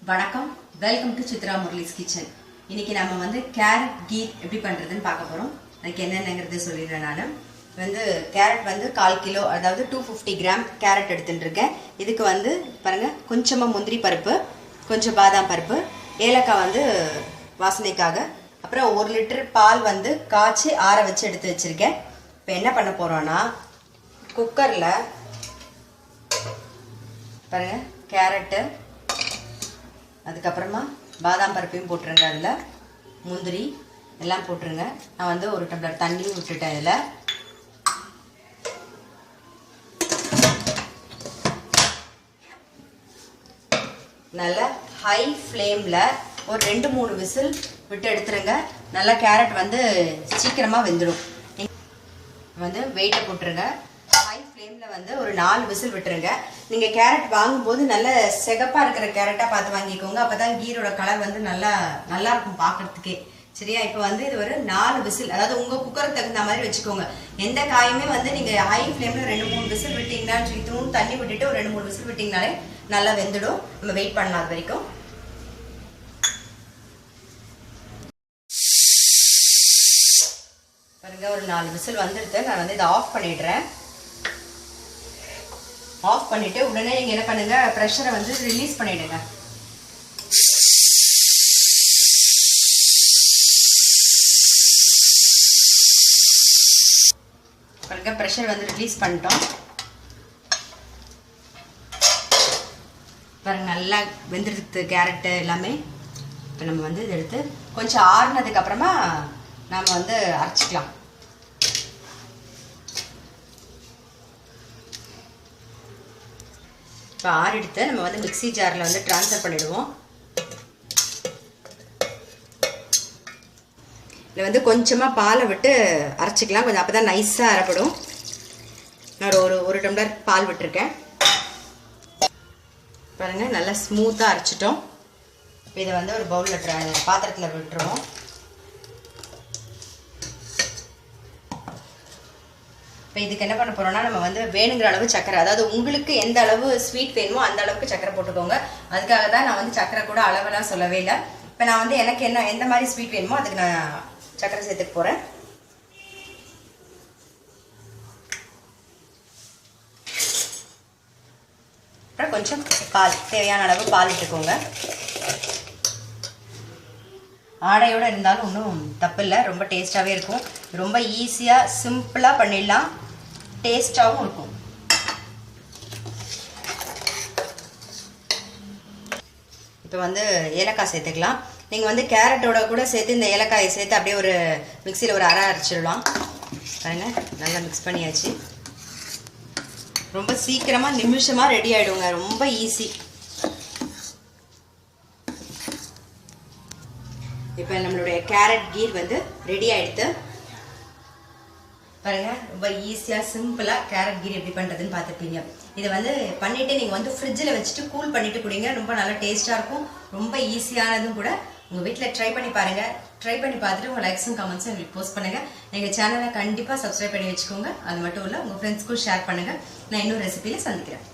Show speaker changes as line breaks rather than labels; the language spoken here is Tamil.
வணக்கம், welcome to Chitra Murali's kitchen. இன்னைக்கு நம்ம வந்து கேரட் கீர் எப்படி பண்றதுன்னு பார்க்க போறோம். அதுக்கு என்னென்னங்கிறது சொல்லிடுறேன். நான் வந்து கேரட் வந்து 1/4 கிலோ, அதாவது 250 கிராம் கேரட் எடுத்துட்டு இருக்கேன். இதுக்கு வந்து பாருங்க, கொஞ்சமா முந்திரி பருப்பு, கொஞ்சம் பாதாம் பருப்பு, ஏலக்காய் வந்து வாசனைக்காக, அப்புறம் 1 லிட்டர் பால் வந்து காய்ச்சி ஆற வச்சு எடுத்து வச்சிருக்கேன். இப்போ என்ன பண்ண போறோம்னா, குக்கர்ல பாருங்க கேரட்டு, அதுக்கப்புறமா பாதாம் பருப்பையும் போட்டுருங்க, அதில் முந்திரி எல்லாம் போட்டுருங்க. நான் வந்து 1 டம்ளர் தண்ணியும் விட்டுட்டேன். இதில் நல்லா ஹை ஃப்ளேமில் ஒரு 2-3 விசில் விட்டு எடுத்துருங்க. நல்லா கேரட் வந்து சீக்கிரமாக வெந்துடும். வந்து வெயிட்டை போட்டுருங்க. ஹை ஃப்ளேமில் வந்து ஒரு 4 விசில் விட்டுருங்க. நீங்கள் கேரட் வாங்கும்போது நல்ல சிகப்பாக இருக்கிற கேரட்டாக பார்த்து வாங்கிக்கோங்க. அப்போ தான் கீரோட கலர் வந்து நல்லா இருக்கும் பார்க்குறதுக்கே. சரியா? இப்போ வந்து இது ஒரு 4 விசில், அதாவது உங்கள் குக்கருக்கு தகுந்த மாதிரி வச்சுக்கோங்க. எந்த காயுமே வந்து நீங்கள் ஹை ஃப்ளேமில் 2-3 விசில் விட்டிங்கன்னான்னு சொல்லி தண்ணி விட்டுட்டு ஒரு 2-3 விசில் விட்டிங்கனாலே நல்லா வெந்துடும். நம்ம வெயிட் பண்ணலாம் அது வரைக்கும். பாருங்க, ஒரு 4 விசில் வந்துடுது. நான் வந்து இதை ஆஃப் பண்ணிடுறேன். ஆஃப் பண்ணிட்டு உடனே நீங்க என்ன பண்ணுங்க, ப்ரெஷரை வந்து ரிலீஸ் பண்ணிடுங்க. பாருங்க, ப்ரெஷர் வந்து ரிலீஸ் பண்ணிட்டோம். பாருங்க, நல்லா வெந்துடுது கேரட் எல்லாமே. இப்போ நம்ம வந்து இதை எடுத்து கொஞ்சம் ஆறுனதுக்கு அப்புறமா நாம வந்து அரைச்சிக்கலாம். இப்போ ஆறெடுத்து நம்ம வந்து மிக்ஸி ஜாரில் வந்து ட்ரான்ஸ்ஃபர் பண்ணிடுவோம். இதில் வந்து கொஞ்சமாக பாலை விட்டு அரைச்சிக்கலாம், கொஞ்சம் அப்போ தான் நைஸாக அரைப்படும். நான் ஒரு டம்ளர் பால் விட்டுருக்கேன். பாருங்கள், நல்லா ஸ்மூத்தாக அரைச்சிட்டோம். இப்போ இதை வந்து ஒரு பவுலில் பாத்திரத்தில் விட்டுருவோம். இப்போ இதுக்கு என்ன பண்ண போறோம்னா, நம்ம வந்து வேணுங்கிற அளவு சக்கரை, அதாவது உங்களுக்கு எந்த அளவு ஸ்வீட் வேணுமோ அந்த அளவுக்கு சக்கரை போட்டுக்கோங்க. அதுக்காக தான் நான் வந்து சக்கரை கூட அளவெல்லாம் சொல்லவே இல்லை. இப்போ நான் வந்து எனக்கு எந்த மாதிரி ஸ்வீட் வேணுமோ அதுக்கு நான் சக்கரை சேர்த்துக்க போறேன். அப்புறம் கொஞ்சம் பால், தேவையான அளவு பால் விட்டுக்கோங்க. ஆடையோட இருந்தாலும் ஒன்றும் தப்பு இல்லை, ரொம்ப டேஸ்டாகவே இருக்கும். ரொம்ப ஈஸியாக சிம்பிளாக பண்ணிடலாம், டேஸ்டாகவும் இருக்கும். இப்போ வந்து ஏலக்காய் சேர்த்துக்கலாம். நீங்கள் வந்து கேரட்டோட கூட சேர்த்து இந்த ஏலக்காயை சேர்த்து அப்படியே ஒரு மிக்சியில் ஒரு அரை அரைச்சிடலாம். பாருங்க, நல்லா மிக்ஸ் பண்ணியாச்சு. ரொம்ப சீக்கிரமாக நிமிஷமாக ரெடி ஆகிடுங்க, ரொம்ப ஈஸி. இப்போ நம்மளுடைய கேரட் கீர் வந்து ரெடி ஆகிடுது. பாருங்க, ரொம்ப ஈஸியாக சிம்பிளாக கேரட் கீர் எப்படி பண்ணுறதுன்னு பார்த்துருப்பீங்க. இதை வந்து பண்ணிவிட்டு நீங்கள் வந்து ஃப்ரிட்ஜில் வச்சுட்டு கூல் பண்ணிவிட்டு குடிங்க, ரொம்ப நல்லா டேஸ்ட்டாக இருக்கும். ரொம்ப ஈஸியானதும் கூட. உங்கள் வீட்டில் ட்ரை பண்ணி பாருங்கள். ட்ரை பண்ணி பார்த்துட்டு உங்கள் லைக்ஸும் கமெண்ட்ஸும் எங்களுக்கு போஸ்ட் பண்ணுங்கள். எங்கள் சேனலை கண்டிப்பாக சப்ஸ்கிரைப் பண்ணி வச்சுக்கோங்க. அது மட்டும் இல்லை, உங்கள் ஃப்ரெண்ட்ஸ்க்கும் ஷேர் பண்ணுங்கள். நான் இன்னொரு ரெசிபியில் சந்திக்கிறேன்.